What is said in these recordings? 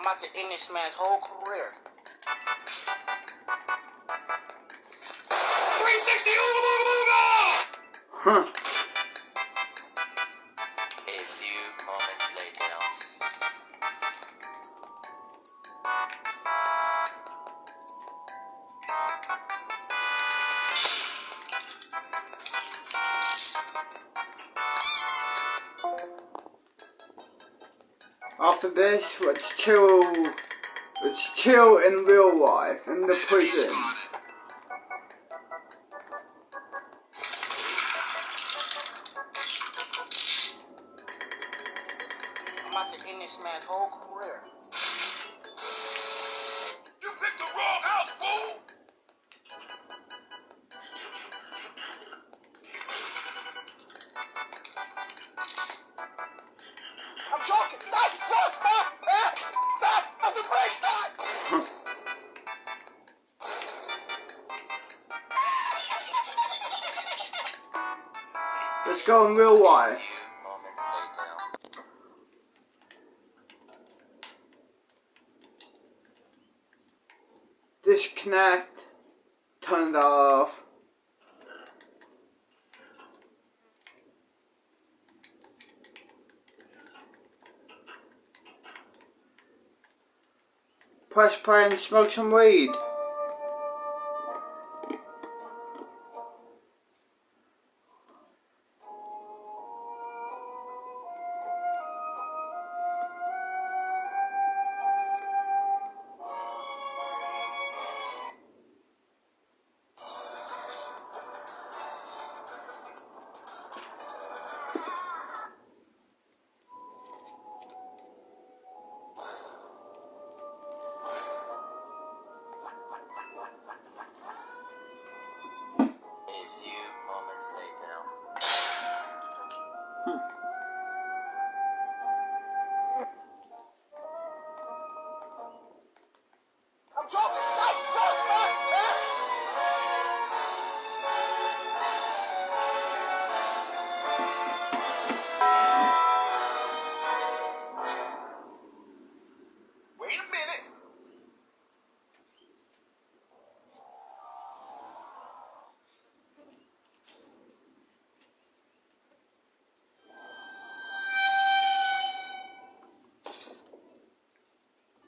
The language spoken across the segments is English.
about to end this man's whole career. 360 ooga booga booga! Huh. A few moments later. After this, let's chill in real life, in the prison. I'm about to end this man's whole career. You picked the wrong house, fool! I'm joking! Stop! Stop! Stop! Stop! Stop the brake! Stop! Let's go in real life. Disconnect. Turn it off. Press play and smoke some weed. I'm joking! Stop! Stop! Stop! Wait a minute.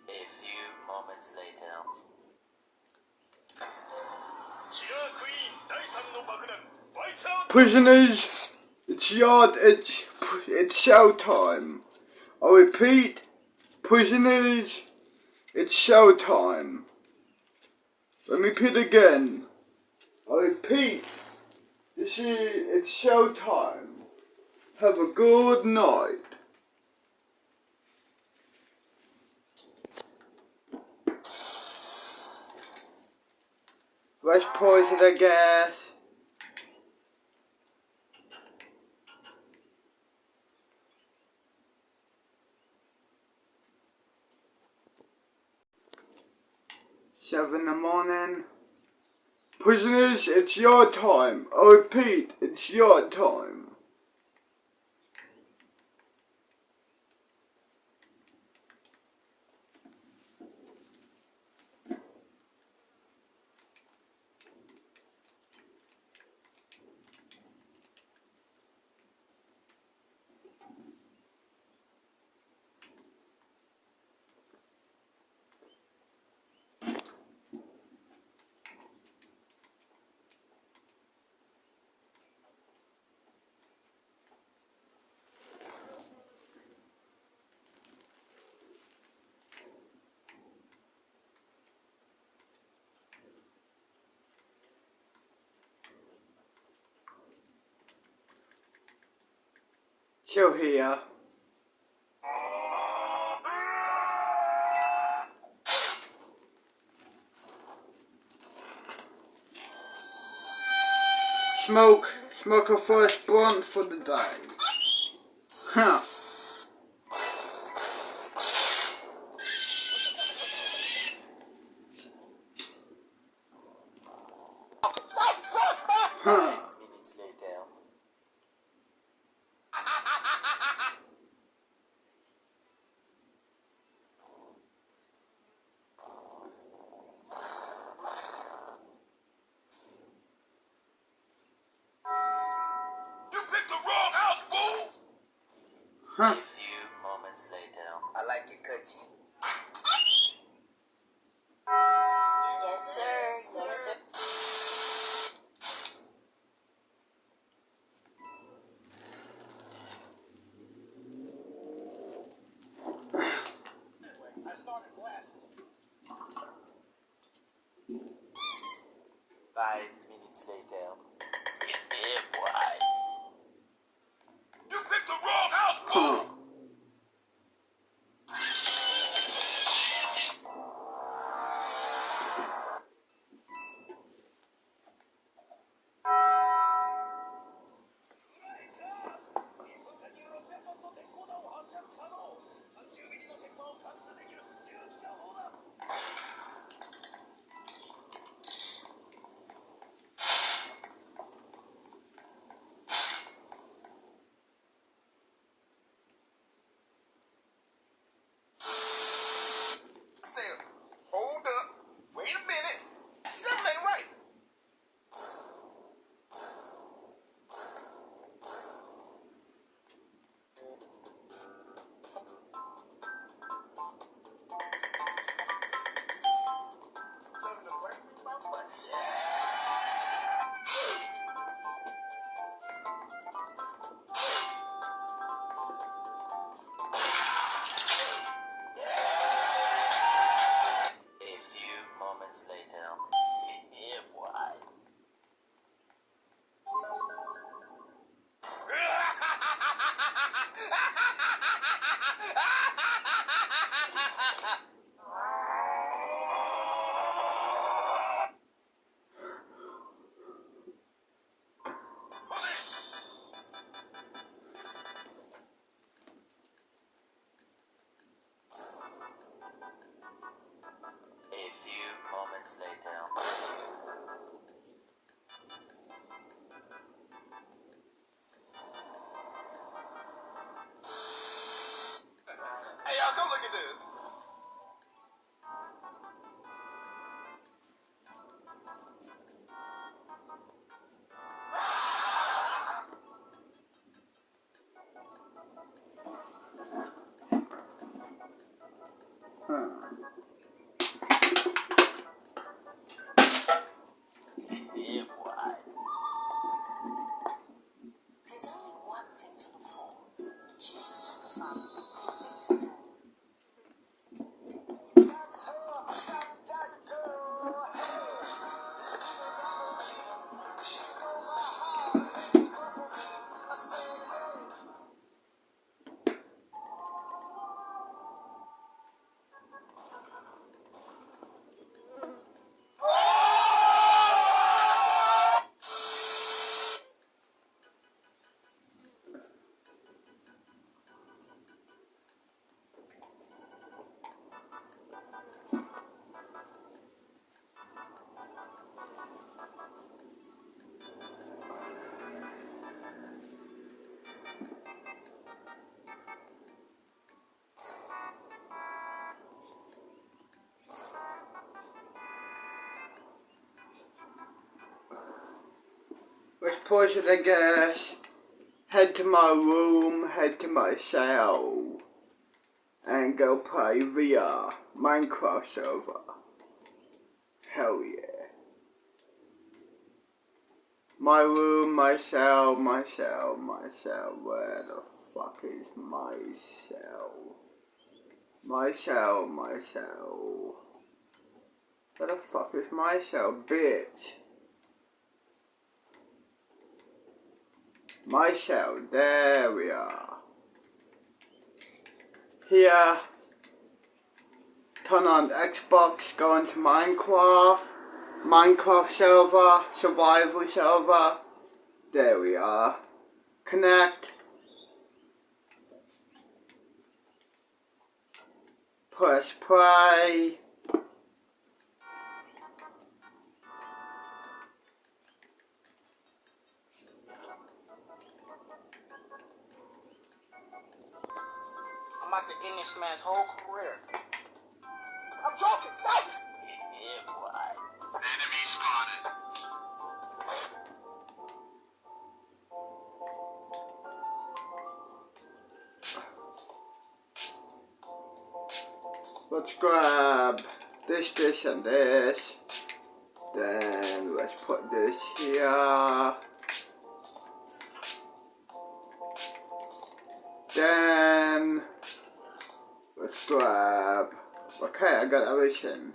A few moments later. Prisoners, it's showtime. I repeat, prisoners, it's showtime. Let me repeat again. I repeat, it's showtime. Have a good night. Let's pause it, I guess. Seven in the morning. Prisoners, it's your time. I repeat, it's your time. Chill here. Smoke a first blunt for the day. Huh. Huh. moments later. I like your coochie. Yes, sir. Yes, sir. I started blasting. 5 minutes later. Yeah, boy. You picked the wrong house, fool! I said, hold up, wait a minute. Something ain't right. Something to break my butt. A few moments later. Yeah, boy. A few moments later. Hey, y'all, come look at this. Yeah, boy. There's only one thing to look for. She was a super fan. That's her. Stop that girl. Hey. She stole my heart. I said, hey. Let's push the gas, head to my room, head to my cell, and go play VR Minecraft server. Hell yeah. My room, my cell, my cell, my cell. Where the fuck is my cell? My cell, my cell. Where the fuck is my cell, bitch? My cell, there we are. Here, turn on Xbox, go into Minecraft, Minecraft server, survival server. There we are. Connect. Press play. I'm about to end this man's whole career. I'm joking. Thanks. Yeah, boy. Enemy spotted. let's grab this, and this. Then let's put this here. Then let's grab. Okay, I got everything.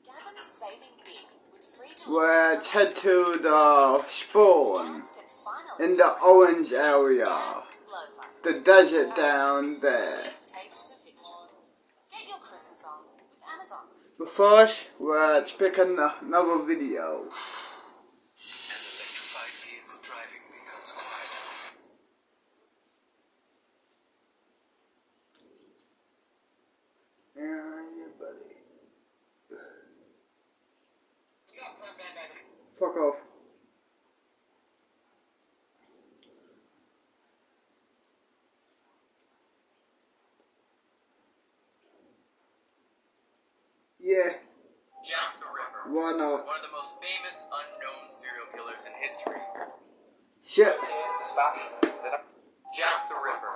Gavin's saving big with free Let's head to the spawn in the orange area. The desert down there. Taste of victory. Get your Christmas on with Amazon. But first, let's pick another video. As electrified vehicle driving becomes quieter. Yeah, buddy. Fuck off. Yeah, Jack the Ripper. why not? One of the most famous unknown serial killers in history. Shit. Jack the Ripper.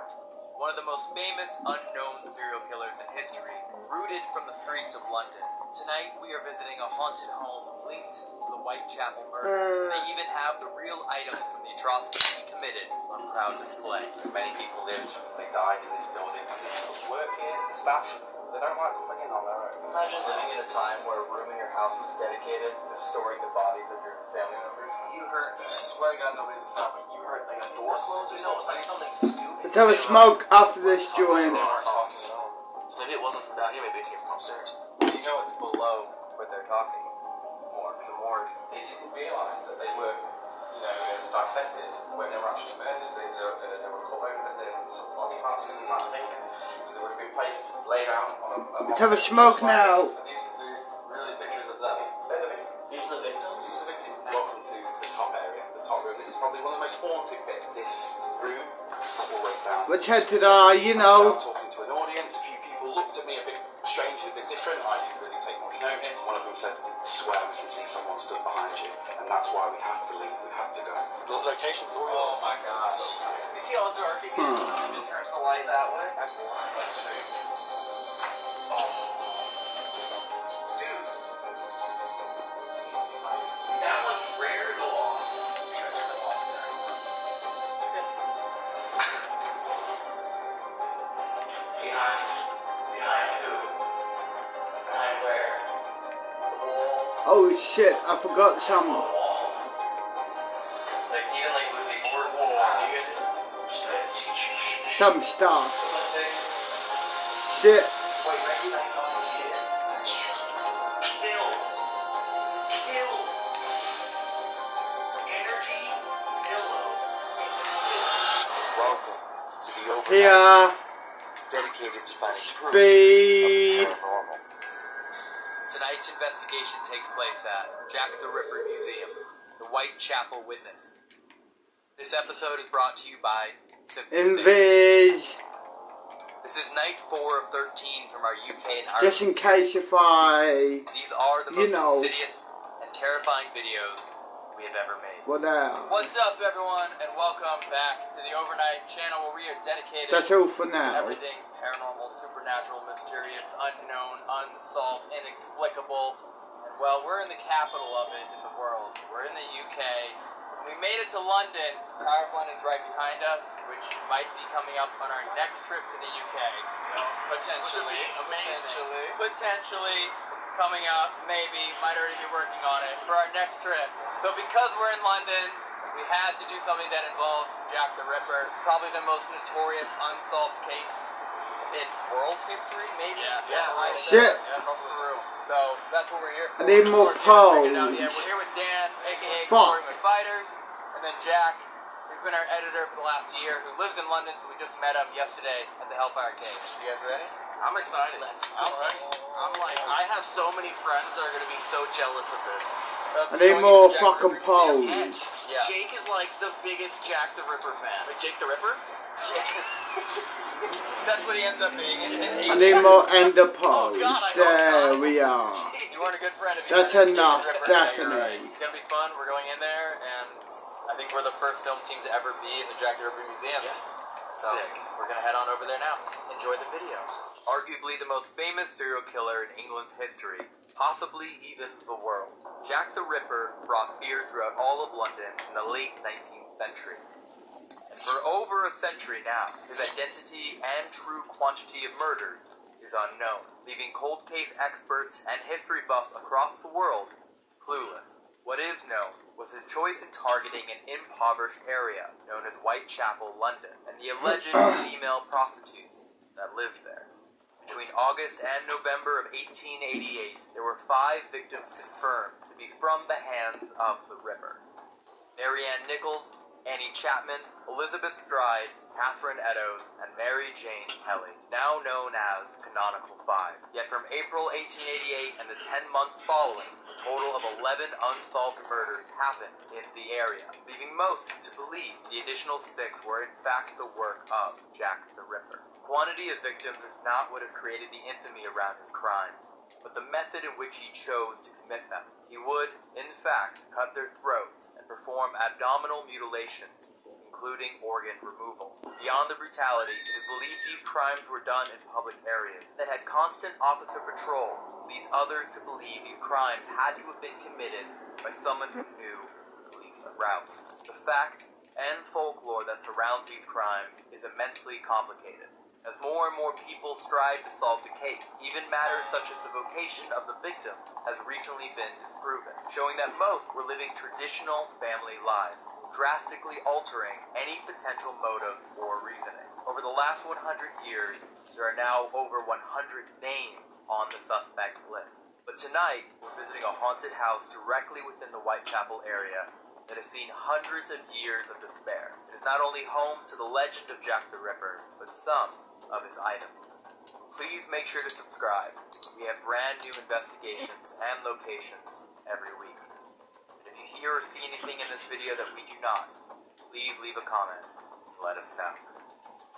One of the most famous unknown serial killers in history, rooted from the streets of London. Tonight we are visiting a haunted home linked to the Whitechapel murder. They even have the real items from the atrocities he committed on proud display. Many people lived, they died in this building. People work here, the staff, they don't like coming in on their own. Imagine living in a time where a room in your house was dedicated to storing the bodies of your family members. You heard I swear to God, nobody's stopping. You heard like a door close or something. It's like something stupid. Let's have a smoke after this joint. So maybe it wasn't from down here, maybe it came from upstairs. You know it's below what they're talking. Morgue, the morgue. They didn't realise that they were, dissected when they were actually murdered. They were cut open and then some body parts were sometimes taken. So they would have been placed, laid out on a Let's have a smoke now. These really pictures of them. They're the victims. These are the victims? This is the victim. Welcome to the top area, the top room. This is probably one of the most haunted bits. This room is always down. Let's head to the, you know. I was talking to an audience. A few people looked at me a bit strangely, a bit different. I didn't really take much notice. One of them said, "Swear we can see someone stood behind you, and that's why we have to leave. We have to go." The location's all Oh my gosh. so tight. You see how dark it is? It turns the light that way. Let's see. Dude. That one's rare to go off. Behind who? Behind where? The wall? Oh shit, I forgot some. Like, even like with the board wall, you guys just try to teach you shit. Some stuff. Shit. Wait, maybe like Thomas Kid. Kill. Energy. Pillow. Welcome to the overnight, Here. dedicated to finding proof Speed. of the paranormal. Tonight's investigation takes place at Jack the Ripper Museum, the Whitechapel Witness. This episode is brought to you by Simply Safe. Invis. This is night 4 of 13 from our UK and Ireland. Just in case if I. These are the you most know. insidious and terrifying videos we have ever made. What else? What's up, everyone, and welcome back to the Overnight channel where we are dedicated That's all for to now. everything paranormal, supernatural, mysterious, unknown, unsolved, inexplicable. And well, we're in the capital of it in the world. We're in the UK. And we made it to London. Tower of London's right behind us, which might be coming up on our next trip to the UK. Potentially. Potentially coming up, maybe, might already be working on it for our next trip. So because we're in London, we had to do something that involved Jack the Ripper. It's probably the most notorious unsolved case in world history, maybe? Yeah. Shit. From Peru. So that's what we're here for. I need more We're here to figure it out. pose. Yeah, we're here with Dan, aka Fuck. Corey McFighters, and then Jack, who's been our editor for the last year, who lives in London, so we just met him yesterday at the Hellfire Cave. You guys ready? I'm excited. I have so many friends that are going to be so jealous of this. I need more fucking pose. Yeah. Jake is like the biggest Jack the Ripper fan. Like Jake the Ripper? That's what he ends up being. I need more ender pose. God, I hope There not. we are. You weren't a good friend if you That's didn't Jake enough, the Ripper. definitely. You're right. It's gonna be fun. We're going in there, and I think we're the first film team to ever be in the Jack the Ripper Museum. Yeah. So, we're gonna head on over there now. Enjoy the video. Arguably the most famous serial killer in England's history, possibly even the world. Jack the Ripper brought fear throughout all of London in the late 19th century. And for over a century now, his identity and true quantity of murders is unknown, leaving cold case experts and history buffs across the world clueless. What is known was his choice in targeting an impoverished area known as Whitechapel, London, and the alleged female prostitutes that lived there. Between August and November of 1888, there were 5 victims confirmed to be from the hands of the Ripper. Mary Ann Nichols, Annie Chapman, Elizabeth Stride, Catherine Eddowes, and Mary Jane Kelly, now known as Canonical 5. Yet from April 1888 and the 10 months following, a total of 11 unsolved murders happened in the area, leaving most to believe the additional 6 were in fact the work of Jack the Ripper. The quantity of victims is not what has created the infamy around his crimes, but the method in which he chose to commit them. He would, in fact, cut their throats and perform abdominal mutilations, including organ removal. Beyond the brutality, it is believed these crimes were done in public areas that had constant officer patrol, leads others to believe these crimes had to have been committed by someone who knew police routes. The fact and folklore that surrounds these crimes is immensely complicated. As more and more people strive to solve the case, even matters such as the vocation of the victim has recently been disproven, showing that most were living traditional family lives, drastically altering any potential motive or reasoning. Over the last 100 years, there are now over 100 names on the suspect list. But tonight, we're visiting a haunted house directly within the Whitechapel area that has seen hundreds of years of despair. It is not only home to the legend of Jack the Ripper, but some of his items. Please make sure to subscribe. We have brand new investigations and locations every week. And if you hear or see anything in this video that we do not, please leave a comment and let us know.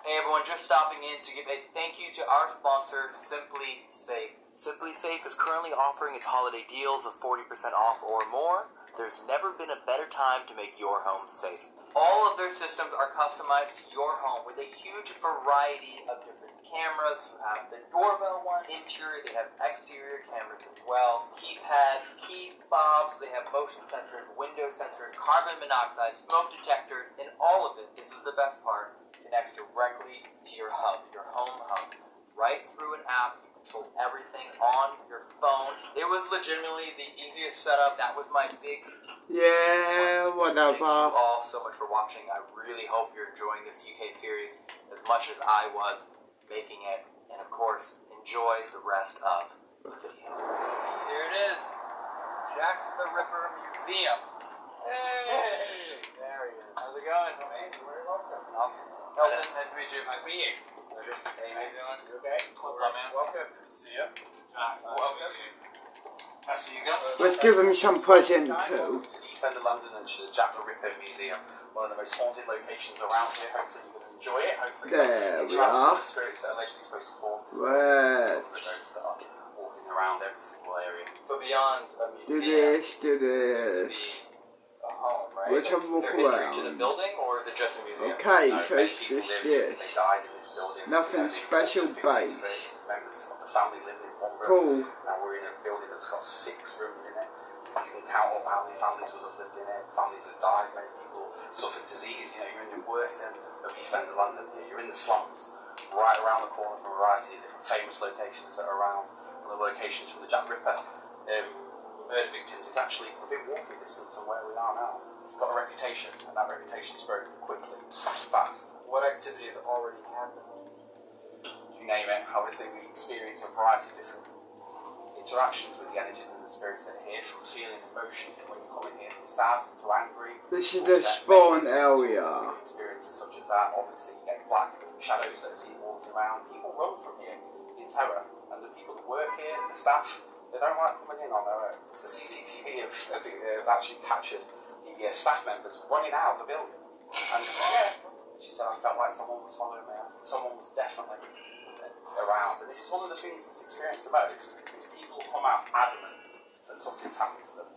Hey everyone, just stopping in to give a thank you to our sponsor, Simply Safe. Simply Safe is currently offering its holiday deals of 40% off or more. There's never been a better time to make your home safe. All of their systems are customized to your home with a huge variety of different cameras. You have the doorbell one, interior, they have exterior cameras as well, keypads, key fobs, they have motion sensors, window sensors, carbon monoxide, smoke detectors, and all of it, this is the best part, connects directly to your hub, your home hub, right through an app. Control everything on your phone. It was legitimately the easiest setup. That was my big... Yeah, whatever. Thank you all so much for watching. I really hope you're enjoying this UK series as much as I was making it. And of course, enjoy the rest of the video. Here it is. Jack the Ripper Museum. Hey! There he is. How's it going? Hey, you're very welcome. Awesome. Elton, nice to meet you. Nice to meet you. Hey, how you doing? You okay? What's up, man? Welcome. Good to see you. Welcome. Nice to see you guys. Let's give him some present too. To the East End of London and to the Jack the Ripper Museum, one of the most haunted locations around here. Hopefully you're going to enjoy it. Hopefully There we interact with are. the spirits that are allegedly supposed to haunt this Right. some of the ghosts that are walking around every single area. So beyond a Do museum, this, do this seems to this. be a home, right? Let's have a Is walk there history to the around. building, or is it just a museum? Okay, No, so many it's people just lived, this. they died in this building. Nothing They special lived base. 50 members of the family living in one room. Cool. Now we're in a building that's got 6 rooms in it. You can count up how many families would have lived in it. Families have died, many people suffered disease. You know, you're in the worst end of East End of London here. You're in the slums, right around the corner from a variety of different famous locations that are around. One of the locations from the Jack Ripper murder victims is actually within walking distance from where we are now. It's got a reputation, and that reputation is broken quickly, fast. What activities already happened? You name it. Obviously, we experience a variety of different interactions with the energies and the spirits that are here, from feeling emotion when you come in here, from sad to angry. This is the spawn area. Experiences such as that. Obviously, you get black shadows that are seen walking around. People run from here in terror, and the people that work here, the staff, they don't like coming in on their own. The CCTV have actually captured the staff members running out of the building. And she said, I felt like someone was following me. Someone was definitely around. And this is one of the things that's experienced the most, is people come out adamant that something's happened to them.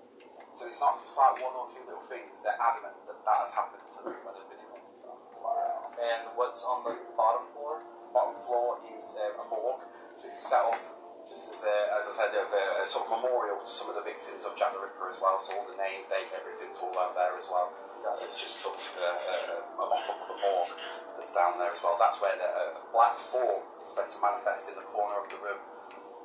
So it's not just like 1 or 2 little things, they're adamant that that has happened to them when they've been in it. So, wow. And what's on the bottom floor? Bottom floor is a morgue, so it's set up just as I said, a sort of memorial to some of the victims of Jack the Ripper as well. So all the names, dates, everything's all out there as well. So it's just sort of a mock-up of a morgue that's down there as well. That's where the black form is meant to manifest in the corner of the room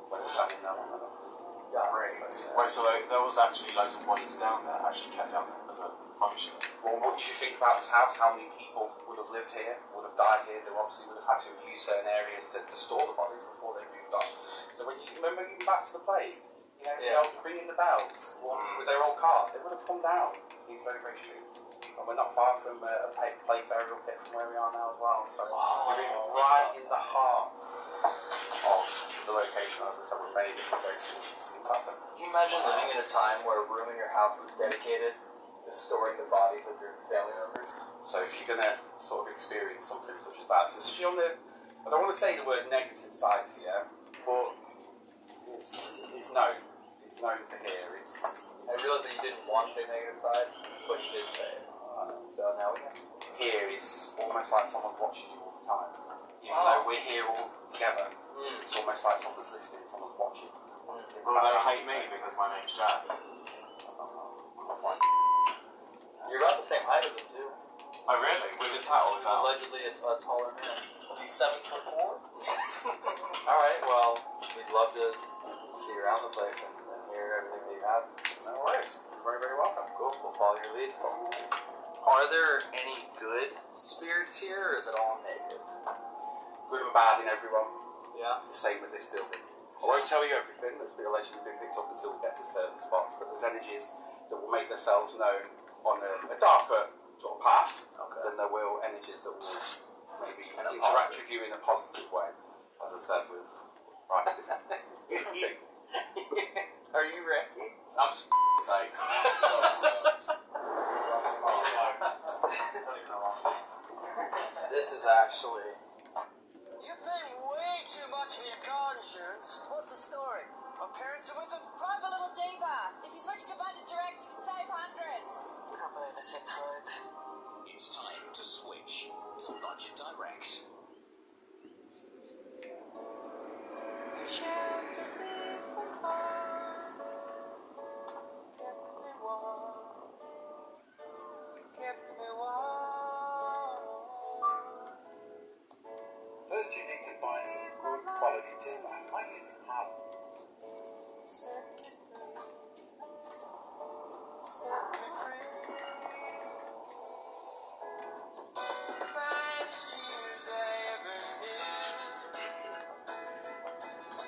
when it's standing there on the nose. Yeah, Right. So there was actually loads of bodies down there, actually kept down there as a function. Well, what you think about this house, how many people would have lived here, would have died here, they obviously would have had to have used certain areas to store the bodies before they moved on. So when you remember even back to the plague, you know, Yeah. ringing the bells with their old cars, they would have come down these very, very streets. And we're not far from a plague burial pit from where we are now as well. So you're in right in the heart of the location, as I said, with many different ghosts happen. Can you imagine living in a time where a room in your house was dedicated to storing the bodies of your family members? So if you're going to sort of experience something such as that, especially on the, I don't want to say the word negative side here, but it's known. It's known for here. I realized that you didn't want to say negative side, but you did say it. So now we know. Here is almost like someone's watching you all the time. Even though we're here all together, it's almost like someone's listening, someone's watching. Well, they hate me because my name's Jack. You're about the same height as him, too. Oh, really? With his hat on? He's allegedly a taller man. Was he 7'4"? Alright, well, we'd love to see you around the place and hear everything that you have. No worries. You're very, very welcome. Cool, we'll follow your lead. Are there any good spirits here, or is it all negative? Good and bad in everyone. Yeah. The same with this building. I won't tell you everything that's been allegedly been picked up until we get to certain spots, but there's energies that will make themselves known on a darker sort of path than there will energies that will maybe interact with you in a positive way. As I said, with different things. Are you ready? I'm psyched. I'm so stoked. This is actually... You're paying way too much for your car insurance. What's the story? My parents are with him? Bribe a little diva. If you switch to Budget Direct, you can save hundreds. Can't believe I said bribe. It's time to switch to Budget Direct. First, you need to buy some good quality timber. I use half.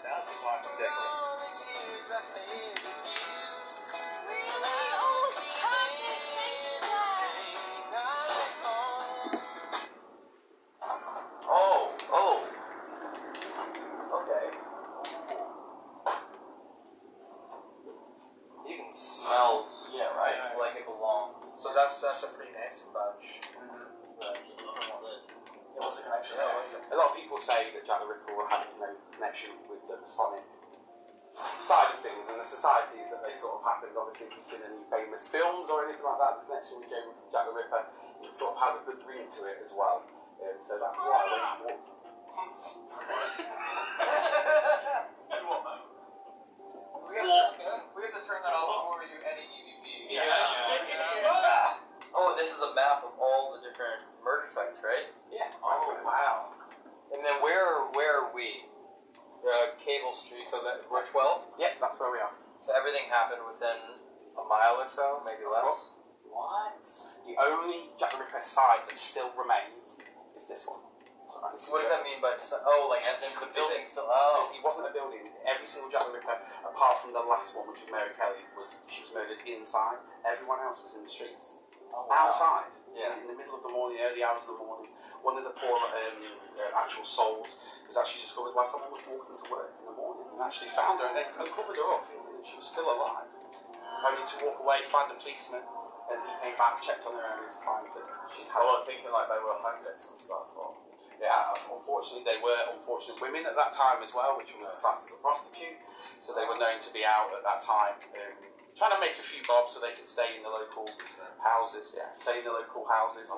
Now's the time to decorate. Oh. Okay. You can smell, like it belongs. So that's a Freemason badge. It was a connection there. A lot of people say that Jack the Ripper had a connection with the Masonic side of things and the societies that they sort of happened. Obviously, if you've seen any famous films or anything like that, the connection with Jack the Ripper, it sort of has a good ring to it as well. So that's why when you walk. We have to turn that off before we do any EVP. Oh, and this is a map of all the different murder sites, right? Yeah. Oh, wow. And then where are we? Cable Street, so that we're 12? Yeah, that's where we are. So everything happened within a mile or so, maybe less? What? The only Jack the Ripper site that still remains is this one. What does that mean by... like as in the building still... Oh. He wasn't a building. Every single Jack the Ripper, apart from the last one, which was Mary Kelly, she was murdered inside. Everyone else was in the streets. Outside. Yeah. In the middle of the morning, early hours of the morning. One of the poor actual souls was actually discovered while someone was walking to work in the morning and actually found her and covered her up, thinking that she was still alive. Only to walk away, find a policeman, and he came back, checked on her, and to find that she'd had... I was thinking like they were homeless and stuff. Or... Yeah, unfortunately, they were unfortunate women at that time as well, which was classed as a prostitute. So they were known to be out at that time, trying to make a few bob so they could stay in the local houses. Yeah, stay in the local houses.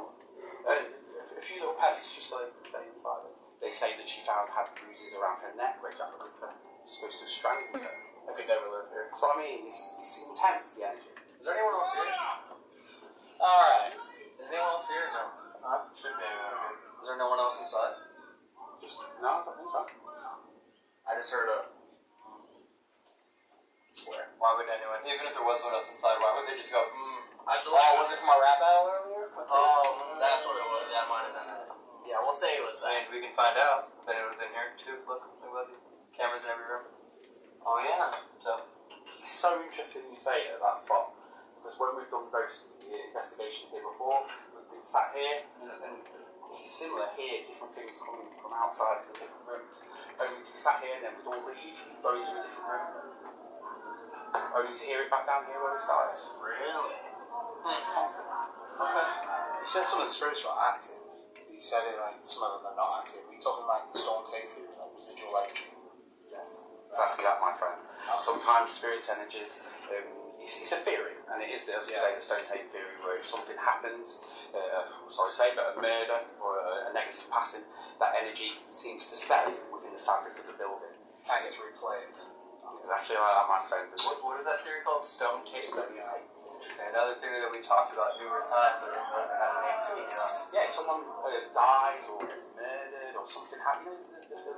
a few little pellets just so they can stay inside it. They say that she had bruises around her neck where Jack the Ripper was supposed to have strangled her. I could never live here. So I mean, it's intense, the energy. Is there anyone else here? Alright. Is anyone else here? No. Huh? Shouldn't be anyone else here. Is there no one else inside? No, I don't think so. I just heard a... Swear. Why would anyone, even if there was someone else inside, why would they just go, was it from our rap battle earlier? That's what it was. That might have been it. Yeah, we'll say it was that. We can find out if anyone's in here, too. Look, cameras in every room. Oh yeah. So, it's so interesting you say it at that spot. Because when we've done most investigations here before, we've been sat here, and it's similar here, different things coming from outside in the different rooms. Only to be sat here and then we'd all leave, go into a different room. Only to hear it back down here where we started. Really? Constant. okay. You said some of the spirits were active. You said it like some of them are not active. Are you talking like the storm tape theory, like residual energy? Yes. Exactly that, my friend. Sometimes spirits' energies, it's a theory, and it is, as you say, the stone tape theory, where if something happens, a murder or a negative passing, that energy seems to stay within the fabric of the building. Can't get replayed. Exactly like that, my friend. What is that theory called? Stone tape? Stone tape. Interesting. Another theory that we talked about numerous times, but it doesn't have a name to it. If someone dies or gets murdered or something happens,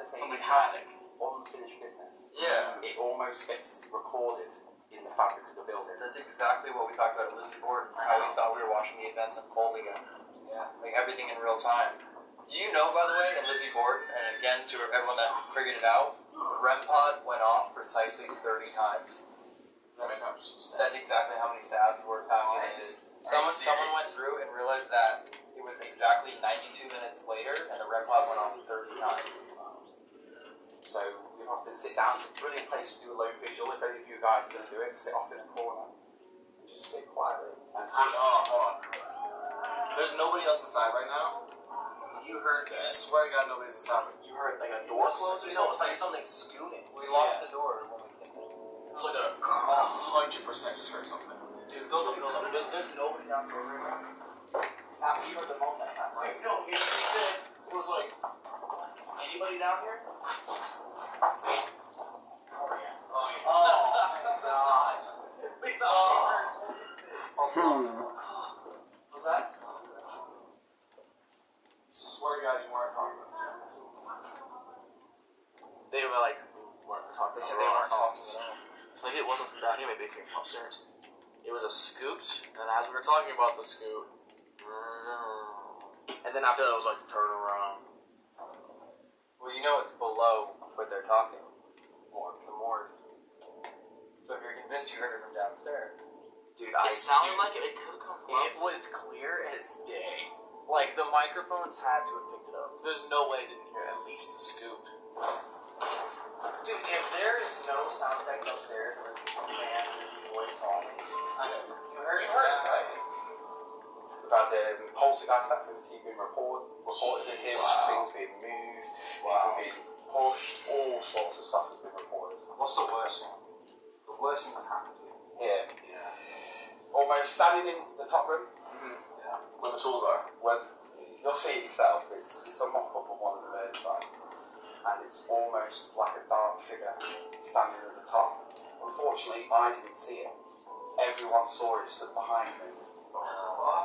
Something traumatic. Unfinished business. Yeah. It almost gets recorded in the fabric of the building. That's exactly what we talked about at Lizzie Borden. How we thought we were watching the events unfold again. Yeah. Like everything in real time. Do you know, by the way, in Lizzie Borden, and again to everyone that figured it out, the REM pod went off precisely 30 times. That's exactly how many stabs were calculated. Someone went through and realized that it was exactly 92 minutes later, and the REM pod went off 30 times. So we often sit down. It's a brilliant place to do a low vigil. If any of you guys are going to do it, sit off in a corner and just sit quietly and ask. Hold on. There's nobody else inside right now. You heard that. I swear to God, nobody's inside. You heard like a door close or something? It's like something scooting. We locked the door when we came in. It was like 100% just heard something. Dude, go look. There's nobody downstairs right now. You heard the phone that time, right? No, it was like, is anybody down here? Oh, yeah. What's that? Swear to God, you weren't talking about that. They were like, weren't talking. They said they weren't talking. So maybe it wasn't from down here, maybe it came from upstairs. It was a scoot, and as we were talking about the scoot, And then after that, it was like turn around. well, you know it's below what they're talking. The morgue. So if you're convinced you heard it from downstairs. Dude, It sounded like it could have come from It was clear as day. Like the microphones had to have picked it up. There's no way it didn't hear at least the scoot. Dude, if there is no sound effects upstairs and a man with a voice talking, I know. You heard it, right? We've had poltergeist activity being reported in here, things being moved, people being pushed, all sorts of stuff has been reported. What's the worst thing? The worst thing that's happened to you? Here, Yeah. almost standing in the top room, Yeah. Where the tools are. you'll see it yourself, it's a mock-up of one of the murder sites, and it's almost like a dark figure standing at the top. Unfortunately, I didn't see it. Everyone saw it stood behind me.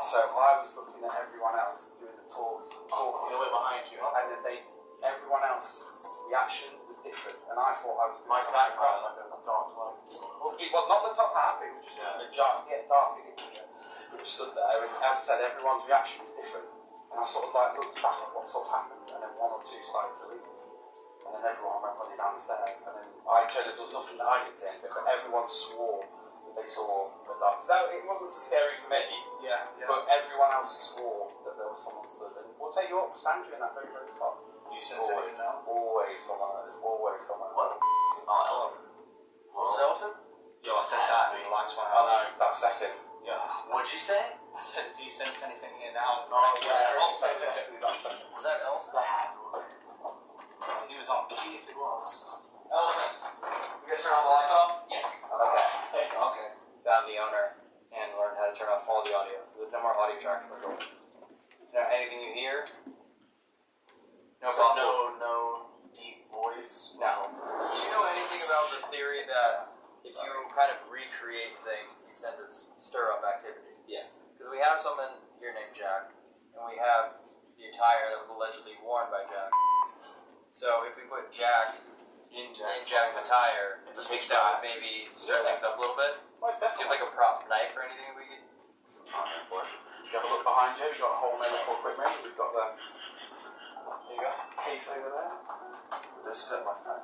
So I was looking at everyone else doing the talks, talking, The way behind you. and then everyone else's reaction was different, and I thought I was doing My something background, right. like a dark light. Well, it was not the top half, it was just a dark figure. It was stood there, and as I said, everyone's reaction was different. And I sort of like looked back at what sort of happened, and then one or two started to leave. And then everyone went running down the stairs, and then I told there was nothing that I didn't see anything, but everyone swore that they saw a dark. So it wasn't so scary for me, Yeah. but everyone else swore that there was someone stood. And we'll take you up, we'll stand you in that very, very spot. Do you sense anything now? Always someone, there's always someone. What? Was it Elton? Yo, I said that and the lights went Oh out. no, that second. Yeah. What'd you say? I said, do you sense anything here now? Yeah, I'll say say that. that second. Was that Elton? He was on key if it was. Elton. You guys turn all the lights off? Yes. Okay. Okay. Found the owner and learned how to turn off all the audio. So there's no more audio tracks. So now anything you hear No So possible. no deep voice. No. Do you know anything about the theory that if you kind of recreate things, you tend to stir up activity? Yes. Because we have someone here named Jack, and we have the attire that was allegedly worn by Jack. So if we put Jack in Jack's attire, you think that would maybe stir things up a little bit? Most Do you have like a prop knife or anything that we could? You have a look behind you, we've got a whole medical equipment, we've got the There you go. case over there. This fit my phone.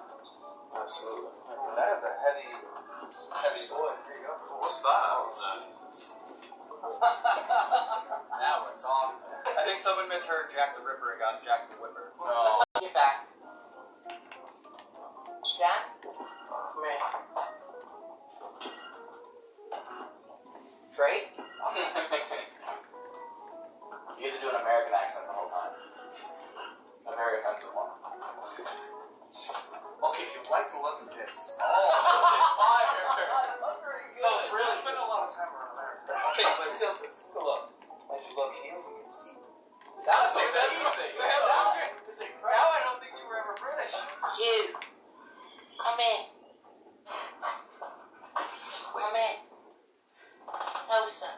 Absolutely. That is a heavy boy. There you go. What's that? Oh, Jesus. Now we're talking. I think someone misheard Jack the Ripper and got Jack the Whipper. No. Get back. Jack? Come here. Trey? You get to do an American accent the whole time. A very offensive one. Okay, if you'd like to look at this. Oh, this is fire! That's very good. No, it's really spent a lot of time around America. Okay, but still, look. As you look here, you can see. That's amazing. Now I don't think you were ever British. You. Come in. Come in. Closer.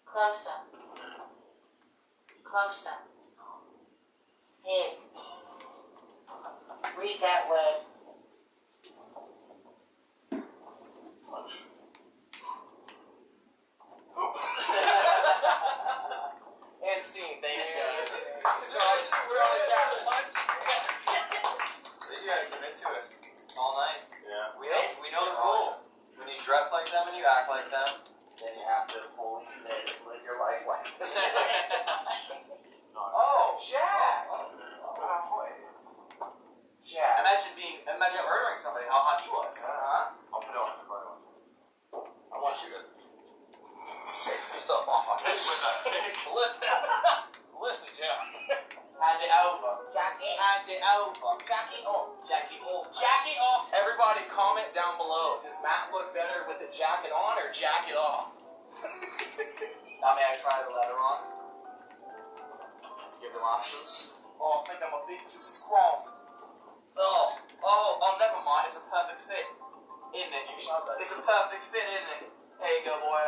Closer. Closer. Here. Read that word. And scene, thank you guys. We're on a chat lunch. You gotta commit to it all night. Yeah. We know the rule. When you dress like them and you act like them, then you have to fully live your life like them. Oh, Jack! Jack. Imagine murdering somebody, how hot he was. Huh? I'll put it on his phone. I want you to take yourself off. With that stick. Listen, Jack. Hand it over. Jackie, hand it over. Jackie off. Jackie off. Jackie off. Everybody comment down below. Does Matt look better with the jacket on or jacket off? Now may I try the leather on? Give them options. Oh, I think I'm a bit too strong. Oh, never mind. It's a perfect fit. Isn't it? It's a perfect fit, isn't it? There you go, boy.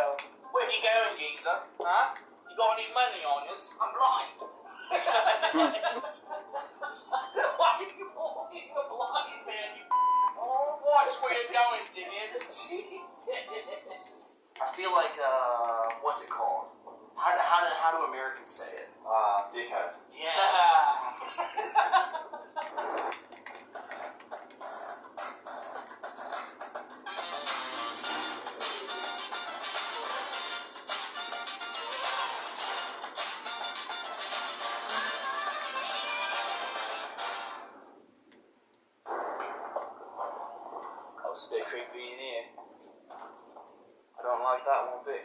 Where you going, geezer? Huh? You got any money on you? I'm blind. Why are you blind, man? Oh, watch where you're going, dickhead. Jesus. I feel like, what's it called? How do Americans say it? Dickhead. Yes. That was a bit creepy in here. I don't like that one bit.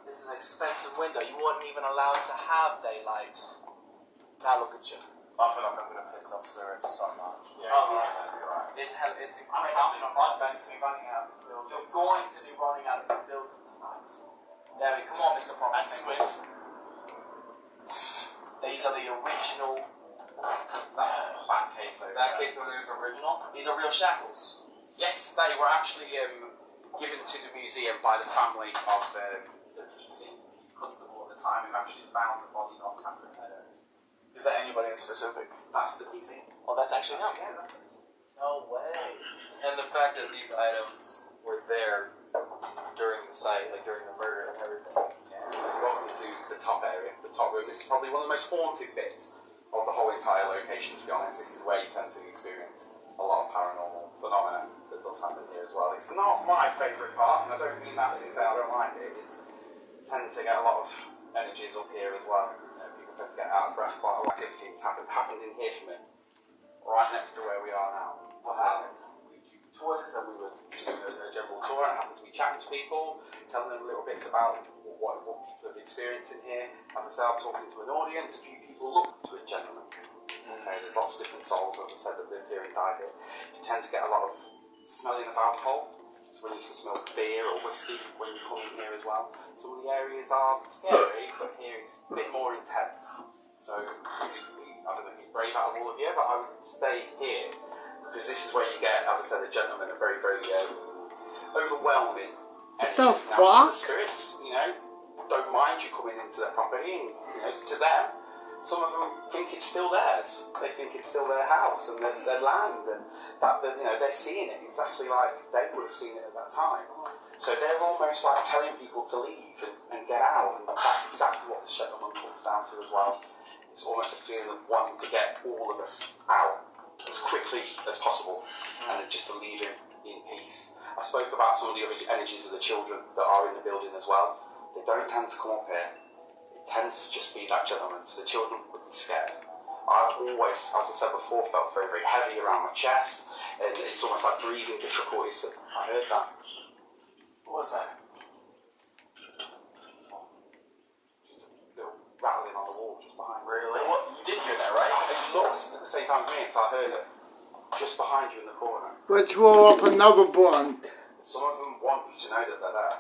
This is an expensive window. You weren't even allowed to have daylight. Now look at you. I feel like I'm gonna piss off spirits so much. Yeah. Right. It's incredible. I'm going to be running out of this building. You're going to be running out of this building tonight. There we come on, Mr. Property. And swim. These are the original. Back case over That there. case were the original. These are real shackles. Yes, they were actually given to the museum by the family of the PC constable at the time, who actually found the body of Catherine Meadows. Is that anybody in specific? That's the PC. Oh, that's actually him. Yeah, that's it. No way. And the fact that these items were there during the site, like during the murder and everything. Yeah. Welcome to the top area, the top room. This is probably one of the most haunted bits of the whole entire location, to be honest. This is where you tend to experience a lot of paranormal phenomena that does happen here as well. It's not my favourite part, and I don't mean that as in saying I don't like it. It's tend to get a lot of energies up here as well. People tend to get out of breath quite a lot. Activities happened in here for me, right next to where we are now. What happened? We toured, so we were just doing a general tour, and I happened to be chatting to people, telling them little bits about what people have experienced in here. As I said, I'm talking to an audience. A few people look to a gentleman. Okay, there's lots of different souls, as I said, that lived here and died here. You tend to get a lot of smelling of alcohol. So when you can smell beer or whiskey when you come in here as well. Some of the areas are scary, but here it's a bit more intense. So we I don't think he's brave out of all of you, but I would stay here because this is where you get, as I said, the gentlemen are very, very overwhelming energy. The fuck? Spirits, you know, don't mind you coming into their property, and you know, to them, some of them think it's still theirs. They think it's still their house and their land, and that you know they're seeing it exactly like they would have seen it at that time. So they're almost like telling people to leave and get out, and that's exactly what the gentleman comes down to as well. It's almost a feeling of wanting to get all of us out as quickly as possible and just to leave him in peace. I spoke about some of the other energies of the children that are in the building as well. They don't tend to come up here. It tends to just be that gentleman, so the children would be scared. I've always, as I said before, felt very, very heavy around my chest, and it's almost like breathing difficulties. So I heard that. What was that? Just a little rattling on the wall just behind me. Really? What? You did hear that, right? It looked at the same time as me, so I heard it. Just behind you in the corner. Let's roll up another blunt. Some of them want you to know that they're there.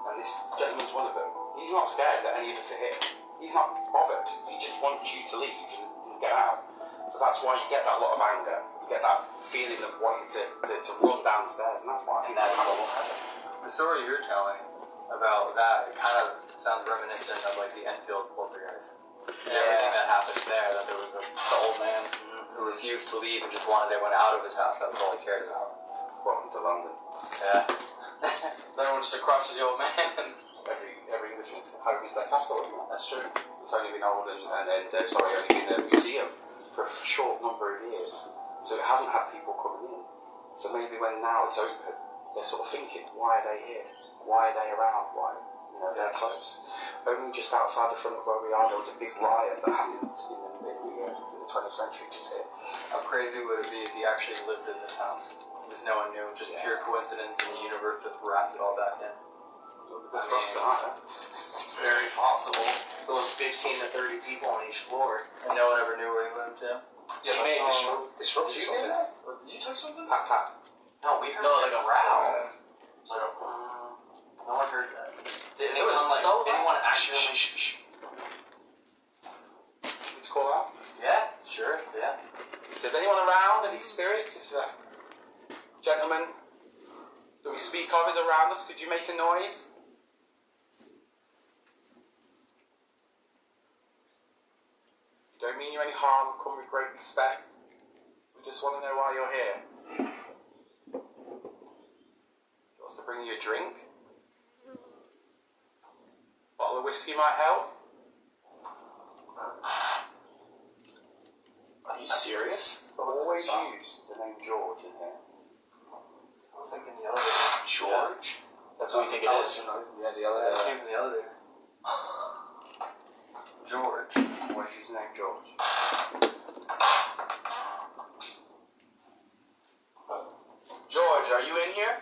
And this gentleman's one of them. He's not scared that any of us are here. He's not bothered. He just wants you to leave and get out. So that's why you get that lot of anger. You get that feeling of wanting to run down the stairs, and that's why people have a lot. The story you're telling about that, it kind of sounds reminiscent of like the Enfield poltergeist. And everything that happened there, that there was the old man who refused to leave and just wanted everyone out of his house. That was all he cared about. Welcome to London. Yeah. So everyone just across the old man. Every Englishman's home is their castle, isn't it? That's true. It's only been old only been a museum for a short number of years. So it hasn't had people coming in. So maybe when now it's open, they're sort of thinking, why are they here? Why are they around? Why? You know, they're close. Only just outside the front of where we are, there was a big riot that happened in the 20th century just here. How crazy would it be if he actually lived in this house? Because no one knew, just pure coincidence, and the universe just wrapped it all back in. It's very possible. Those 15 to 30 people on each floor, and no one ever knew where he lived. Yeah. So you may disrupt Did you something. hear that? You took something? Tap tap. No, we heard like a row. So, no one heard that. Did It was so anyone loud. actually? Should we call out? Yeah, sure, yeah. Is anyone around? Any spirits? If gentlemen that we speak of is around us, could you make a noise? Don't mean you any harm, come with great respect. We just want to know why you're here. You want us to bring you a drink? Bottle of whiskey might help. Are you serious? Always use the name George in here. I was thinking the elevator. George? That's what we think it is. Yeah, the elevator. It came from the elevator. George. Always use the name George. George, are you in here?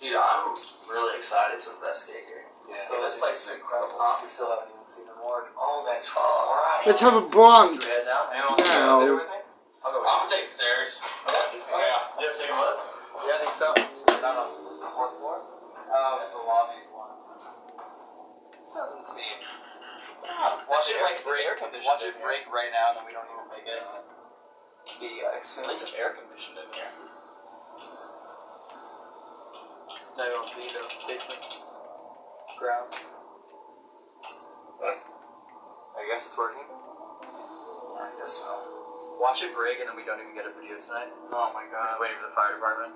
Dude, I'm really excited to investigate here. Yeah. So this place is incredible. We still haven't even seen the morgue. Oh, that's right. Let's have a blunt. Should we head down? Anyone No. want to go there with me? I'll go with I'm you. gonna take the stairs. Okay. Yeah. Yeah, take a look. Yeah, I think so. No. Is it the fourth floor? The lobby one. Doesn't seem. Watch it like break. Watch it break right now, then we don't even make it. At least it's air conditioned in here. No, it won't be the basement. Ground. I guess it's working. I guess so. Watch it break, and then we don't even get a video tonight. Oh my We're god. just waiting for the fire department.